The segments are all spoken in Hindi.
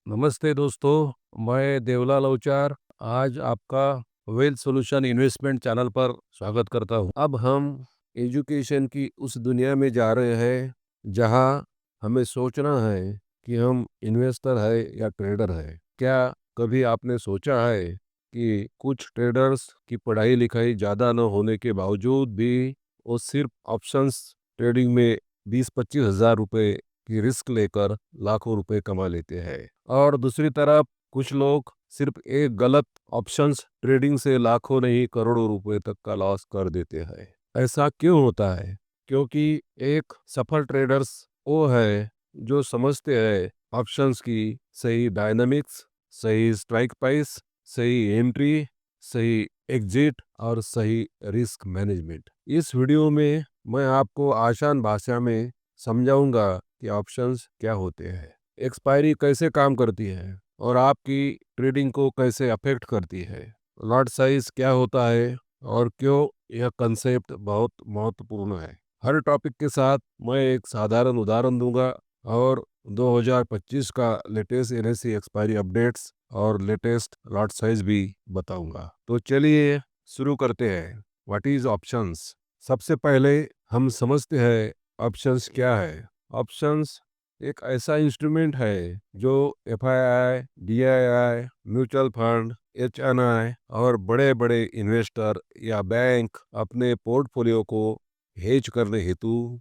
नमस्ते दोस्तों, मैं देवलाल औचार आज आपका वेल्थ सॉल्यूशन इन्वेस्टमेंट चैनल पर स्वागत करता हूं। अब हम एजुकेशन की उस दुनिया में जा रहे हैं जहां हमें सोचना है कि हम इन्वेस्टर है या ट्रेडर है। क्या कभी आपने सोचा है कि कुछ ट्रेडर्स की पढ़ाई लिखाई ज़्यादा न होने के बावजूद भी वो सिर्फ ऑप्शंस ट्रेडिंग में 20-25 हज़ार रुपये की रिस्क लेकर लाखों रुपए कमा लेते हैं। और दूसरी तरफ कुछ लोग सिर्फ एक गलत ऑप्शंस ट्रेडिंग से लाखों नहीं करोड़ों रुपए तक का लॉस कर देते हैं। ऐसा क्यों होता है? क्योंकि एक सफल ट्रेडर्स वो है जो समझते हैं ऑप्शंस की सही डायनामिक्स, सही स्ट्राइक प्राइस, सही एंट्री, सही एग्जिट और सही रिस्क मैनेजमेंट। इस वीडियो में मैं आपको आसान भाषा में समझाऊंगा कि ऑप्शंस क्या होते हैं, एक्सपायरी कैसे काम करती है और आपकी ट्रेडिंग को कैसे अफेक्ट करती है, लॉट साइज क्या होता है और क्यों यह कंसेप्ट बहुत महत्वपूर्ण है। हर टॉपिक के साथ मैं एक साधारण उदाहरण दूंगा और 2025 का लेटेस्ट एनएससी एक्सपायरी अपडेट्स और लेटेस्ट लॉट साइज भी बताऊंगा। तो चलिए शुरू करते हैं। What is options? सबसे पहले हम समझते हैं ऑप्शंस क्या है। ऑप्शंस एक ऐसा इंस्ट्रूमेंट है जो FII, DII, mutual fund, HNI और बड़े बड़े इन्वेस्टर या बैंक अपने पोर्टफोलियो को हेज करने हेतु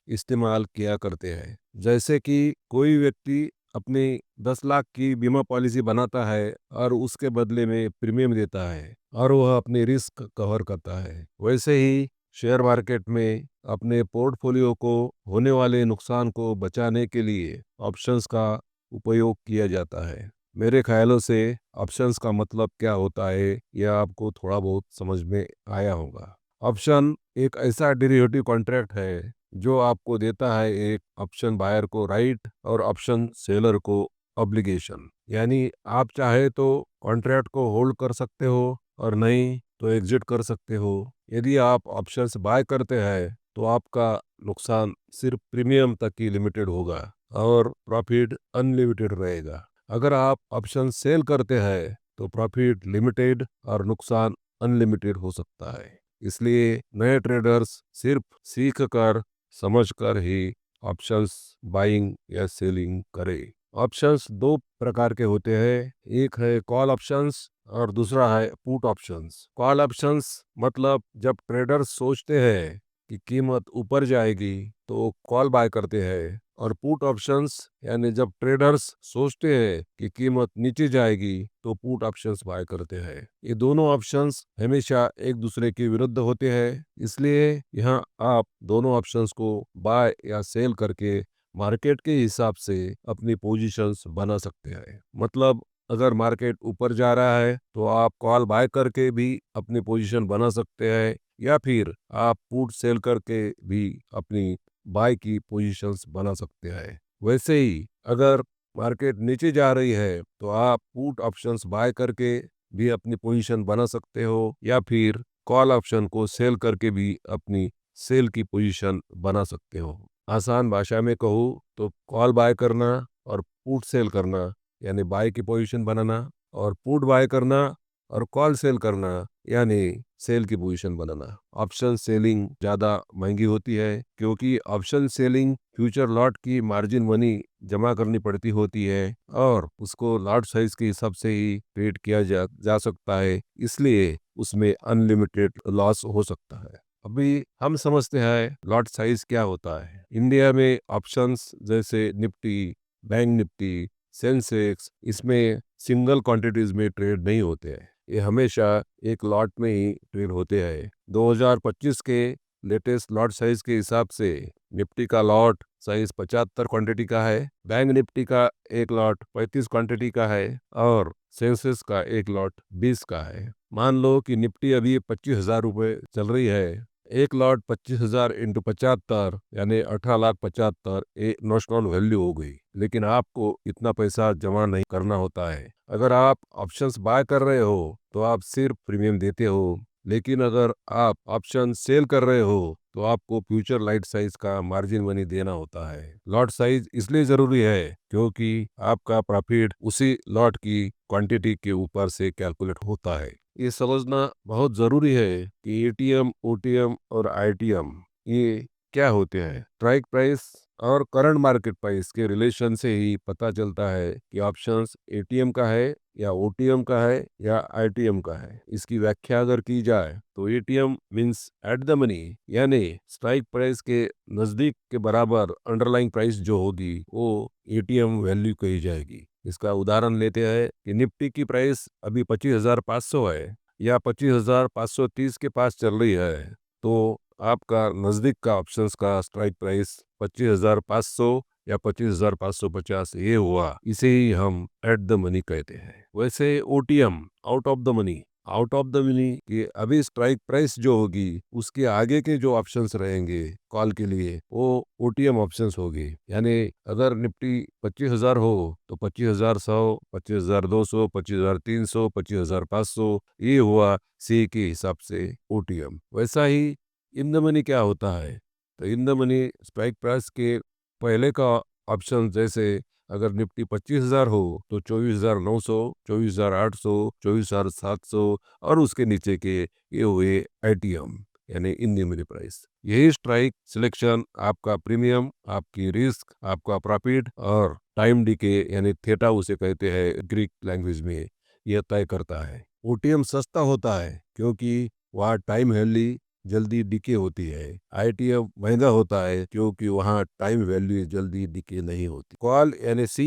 इस्तेमाल किया करते हैं। जैसे कि कोई व्यक्ति अपनी 10 लाख की बीमा पॉलिसी बनाता है और उसके बदले में प्रीमियम देता है और वह अपनी रिस्क कवर करता है, वैसे ही शेयर मार्केट में अपने पोर्टफोलियो को होने वाले नुकसान को बचाने के लिए ऑप्शंस का उपयोग किया जाता है। मेरे ख्यालों से ऑप्शंस का मतलब क्या होता है यह आपको थोड़ा बहुत समझ में आया होगा। ऑप्शन एक ऐसा डेरिवेटिव कॉन्ट्रैक्ट है जो आपको देता है एक ऑप्शन बायर को राइट और ऑप्शन सेलर को ऑब्लिगेशन। यानी आप चाहे तो कॉन्ट्रैक्ट को होल्ड कर सकते हो और नहीं तो एग्जिट कर सकते हो। यदि आप ऑप्शंस बाय करते हैं तो आपका नुकसान सिर्फ प्रीमियम तक ही लिमिटेड होगा और प्रॉफिट अनलिमिटेड रहेगा। अगर आप ऑप्शन सेल करते हैं तो प्रॉफिट लिमिटेड और नुकसान अनलिमिटेड हो सकता है। इसलिए नए ट्रेडर्स सिर्फ सीख कर समझ कर ही ऑप्शंस बाइंग या सेलिंग करें। ऑप्शंस दो प्रकार के होते हैं, एक है कॉल ऑप्शंस और दूसरा है पुट ऑप्शंस। कॉल ऑप्शंस मतलब जब ट्रेडर्स सोचते हैं कि कीमत ऊपर जाएगी तो कॉल बाय करते हैं, और पुट ऑप्शंस यानी जब ट्रेडर्स सोचते हैं कि कीमत नीचे जाएगी तो पुट ऑप्शंस बाय करते हैं। ये दोनों ऑप्शंस हमेशा एक दूसरे के विरुद्ध होते हैं, इसलिए यहाँ आप दोनों ऑप्शंस को बाय या सेल करके मार्केट के हिसाब से अपनी पोजीशंस बना सकते हैं। मतलब अगर मार्केट ऊपर जा रहा है तो आप कॉल बाय करके भी अपनी पोजीशन बना सकते हैं या फिर आप पुट सेल करके भी अपनी बाय की पोजीशंस बना सकते हैं। वैसे ही अगर मार्केट नीचे जा रही है तो आप पुट ऑप्शंस बाय करके भी अपनी पोजीशन बना सकते हो या फिर कॉल ऑप्शन को सेल करके भी अपनी सेल की पोजीशन बना सकते हो। आसान भाषा में कहूँ तो कॉल बाय करना और पुट सेल करना यानी बाय की पोजीशन बनाना, और पुट बाय करना और कॉल सेल करना यानी सेल की पोजीशन बनाना। ऑप्शन सेलिंग ज़्यादा महंगी होती है क्योंकि ऑप्शन सेलिंग फ्यूचर लॉट की मार्जिन मनी जमा करनी पड़ती होती है और उसको लॉट साइज के हिसाब से ही ट्रेड किया जा सकता है, इसलिए उसमें अनलिमिटेड लॉस हो सकता है। अभी हम समझते हैं लॉट साइज क्या होता है। इंडिया में ऑप्शंस जैसे निफ्टी, बैंक निफ्टी, सेंसेक्स, इसमें सिंगल क्वांटिटीज में ट्रेड नहीं होते हैं, ये हमेशा एक लॉट में ही ट्रेड होते हैं। 2025 के लेटेस्ट लॉट साइज के हिसाब से निफ्टी का लॉट साइज 75 क्वांटिटी का है, बैंक निफ्टी का एक लॉट 35 क्वांटिटी का है और सेंसेक्स का एक लॉट 20 का है। मान लो कि निफ्टी अभी 25,000 रुपये चल रही है, एक लॉट 25,000 इंटू 75 यानी 18,75,000 नॉशनल वैल्यू हो गई, लेकिन आपको इतना पैसा जमा नहीं करना होता है। अगर आप ऑप्शंस बाय कर रहे हो तो आप सिर्फ प्रीमियम देते हो, लेकिन अगर आप ऑप्शन सेल कर रहे हो तो आपको फ्यूचर लाइट साइज का मार्जिन मनी देना होता है। लॉट साइज इसलिए जरूरी है क्योंकि आपका प्रॉफिट उसी लॉट की क्वांटिटी के ऊपर से कैलकुलेट होता है। ये समझना बहुत जरूरी है कि एटीएम, ओटीएम और आईटीएम ये क्या होते हैं। स्ट्राइक प्राइस और करंट मार्केट प्राइस के रिलेशन से ही पता चलता है कि ऑप्शंस एटीएम का है या ओटीएम का है या आईटीएम का है। इसकी व्याख्या अगर की जाए तो ATM means at the money, यानी स्ट्राइक प्राइस के नजदीक के बराबर अंडरलाइंग प्राइस जो होगी वो एटीएम वैल्यू कही जाएगी। इसका उदाहरण लेते हैं कि निफ्टी की प्राइस अभी 25,500 है या 25,530 के पास चल रही है, तो आपका नजदीक का ऑप्शंस का स्ट्राइक प्राइस 25,500 या 25,550 ये हुआ। इसे ही हम एट द मनी कहते हैं। वैसे OTM out of the money, out of the money की अभी स्ट्राइक प्राइस जो होगी उसके आगे के जो ऑप्शंस रहेंगे कॉल के लिए वो ओटीएम ऑप्शंस होगी। यानी अगर निफ्टी 25,000 हो तो 25,100, 25,200, 25,300, 25,500 ये हुआ सी के हिसाब से ओटीएम। वैसा ही इन द मनी क्या होता है, तो in the money strike price के पहले का ऑप्शन जैसे अगर निफ्टी 25,000 हो तो 24,900, 24,800, 24,700 और उसके नीचे के ये हुए आईटीएम यानी इन द मनी प्राइस। यही स्ट्राइक सिलेक्शन आपका प्रीमियम, आपकी रिस्क, आपका प्रॉफिट और टाइम डीके यानी थीटा उसे कहते हैं ग्रीक लैंग्वेज में, यह तय करता है। ओटीएम सस्ता होता है क्योंकि वहाँ टाइम वैल्यू जल्दी डिके होती है। आईटीएम महंगा होता है क्योंकि वहाँ टाइम वैल्यू जल्दी डिके नहीं होती। कॉल यानी सी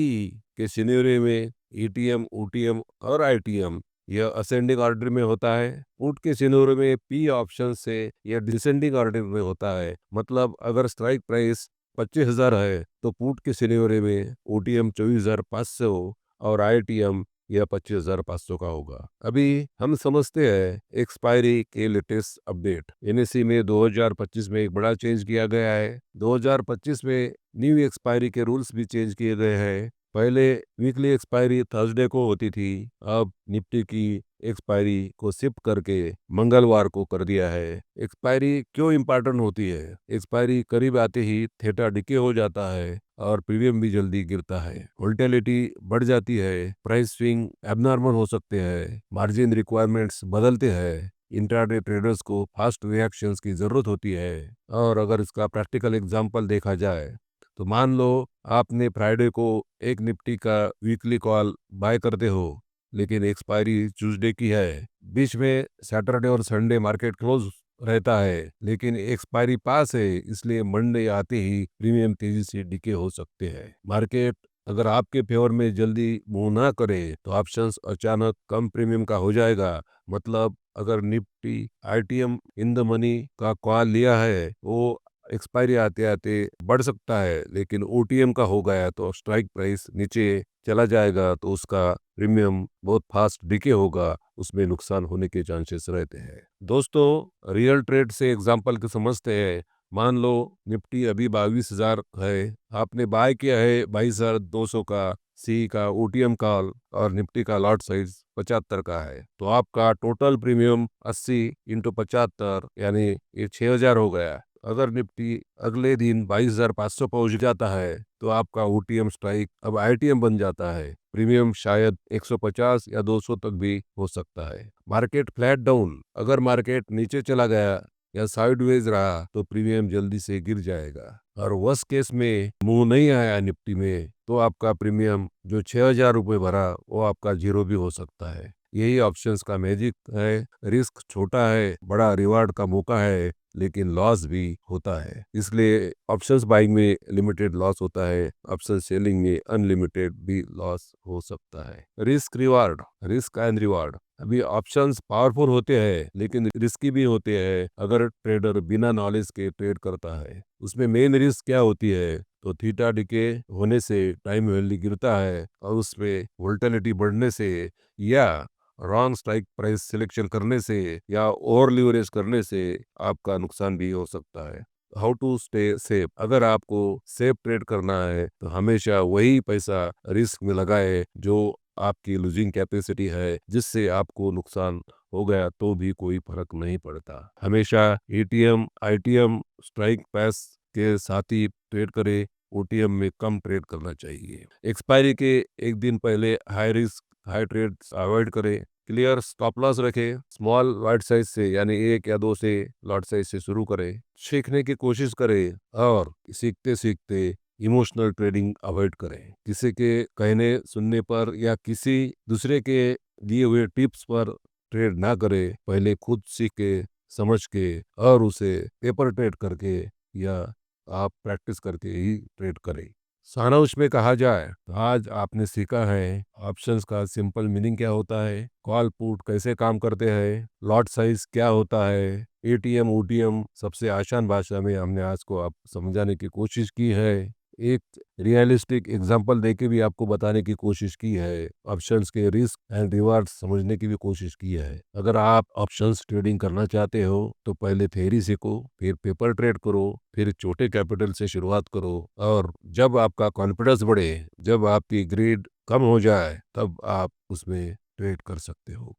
के सिनेरियो में एटीएम, ओटीएम और आईटीएम यह असेंडिंग ऑर्डर में होता है। पुट के सिनेरियो में पी ऑप्शन से यह डिसेंडिंग ऑर्डर में होता है। मतलब अगर स्ट्राइक प्राइस 25,000 है तो पुट के सिनेरियो में ओटीएम 24,500 और आईटीएम यह 25,500 का होगा। अभी हम समझते हैं एक्सपायरी के लेटेस्ट अपडेट। एनएसई में 2025 में एक बड़ा चेंज किया गया है। 2025 में न्यू एक्सपायरी के रूल्स भी चेंज किए गए हैं। पहले वीकली एक्सपायरी थर्सडे को होती थी, अब निफ्टी की एक्सपायरी को शिफ्ट करके मंगलवार को कर दिया है। एक्सपायरी क्यों इम्पोर्टेंट होती है? एक्सपायरी करीब आते ही थीटा डिके हो जाता है और प्रीमियम भी जल्दी गिरता है। वोलेटिलिटी बढ़ जाती है, प्राइस स्विंग एबनॉर्मल हो सकते हैं, मार्जिन रिक्वायरमेंट्स बदलते हैं। इंट्राडे ट्रेडर्स को फास्ट रिएक्शंस की जरूरत होती है। और अगर इसका प्रैक्टिकल एग्जांपल देखा जाए तो मान लो आपने फ्राइडे को एक निफ्टी का वीकली कॉल बाय करते हो, लेकिन एक्सपायरी ट्यूसडे की है। बीच में सैटरडे और संडे मार्केट क्लोज रहता है, लेकिन एक्सपायरी पास है, इसलिए मंडे आते ही प्रीमियम तेजी से डिके हो सकते हैं। मार्केट अगर आपके फेवर में जल्दी मूव ना करे तो ऑप्शंस अचानक कम प्रीमियम का हो जाएगा। मतलब अगर Nifty ITM in the money का कॉल लिया है वो एक्सपायरी आते आते बढ़ सकता है, लेकिन ओटीएम का हो गया तो स्ट्राइक प्राइस नीचे चला जाएगा तो उसका प्रीमियम बहुत फास्ट डिके होगा, उसमें नुकसान होने के चांसेस रहते हैं। दोस्तों रियल ट्रेड से एग्जांपल के समझते हैं। मान लो निफ्टी अभी 22,000 है, आपने बाय किया है 22,200 का सी का ओटीएम कॉल और निफ्टी का लॉट साइज 75 का है, तो आपका टोटल प्रीमियम 80 इंटू 75 यानी ये 6,000 हो गया। अगर निफ्टी अगले दिन 22,500 पहुंच जाता है तो आपका ओटीएम स्ट्राइक अब आईटीएम बन जाता है। प्रीमियम शायद 150 या 200 तक भी हो सकता है। मार्केट फ्लैट डाउन, अगर मार्केट नीचे चला गया या साइडवेज रहा तो प्रीमियम जल्दी से गिर जाएगा। और वर्स्ट केस में मुंह नहीं आया निफ्टी में तो आपका प्रीमियम जो 6,000 रुपये भरा वो आपका जीरो भी हो सकता है। यही ऑप्शंस का मैजिक है। रिस्क छोटा है, बड़ा रिवार्ड का मौका है, लेकिन लॉस भी होता है। इसलिए ऑप्शंस बाइंग में लिमिटेड लॉस होता है, ऑप्शन सेलिंग में अनलिमिटेड भी लॉस हो सकता है। Risk reward, risk and reward. अभी ऑप्शंस पावरफुल होते हैं लेकिन रिस्की भी होते हैं अगर ट्रेडर बिना नॉलेज के ट्रेड करता है। उसमें मेन रिस्क क्या होती है, तो थीटा डिके होने से टाइम वैल्यू गिरता है और उसमें वोलेटिलिटी बढ़ने से या रॉन्ग स्ट्राइक प्राइस सिलेक्शन करने से या ओवर लीवरेज करने से आपका नुकसान भी हो सकता है। हाउ टू स्टे सेफ, अगर आपको सेफ ट्रेड करना है तो हमेशा वही पैसा रिस्क में लगाए जो आपकी लूजिंग कैपेसिटी है, जिससे आपको नुकसान हो गया तो भी कोई फर्क नहीं पड़ता। हमेशा एटीएम आईटीएम स्ट्राइक प्राइस के साथ ही ट्रेड करें। ओटीएम में कम ट्रेड करना चाहिए। एक्सपायरी के एक दिन पहले high risk high trade avoid करें। क्लियर स्टॉप लॉस रखें। स्मॉल लॉट साइज से यानी 1 या 2 से लॉट साइज से शुरू करें। सीखने की कोशिश करें और सीखते सीखते इमोशनल ट्रेडिंग अवॉइड करें। किसी के कहने सुनने पर या किसी दूसरे के दिए हुए टिप्स पर ट्रेड ना करें। पहले खुद सीख के समझ के और उसे पेपर ट्रेड करके या आप प्रैक्टिस करके ही ट्रेड करें। सारांश में कहा जाए तो आज आपने सीखा है ऑप्शंस का सिंपल मीनिंग क्या होता है, कॉल पुट कैसे काम करते हैं, लॉट साइज क्या होता है, एटीएम ओटीएम सबसे आसान भाषा में हमने आज को आप समझाने की कोशिश की है। एक रियलिस्टिक एग्जांपल देके भी आपको बताने की कोशिश की है। ऑप्शंस के रिस्क एंड रिवार्ड समझने की भी कोशिश की है। अगर आप ऑप्शंस ट्रेडिंग करना चाहते हो तो पहले थ्योरी सीखो, फिर पेपर ट्रेड करो, फिर छोटे कैपिटल से शुरुआत करो और जब आपका कॉन्फिडेंस बढ़े, जब आपकी ग्रीड कम हो जाए तब आप उसमें ट्रेड कर सकते हो।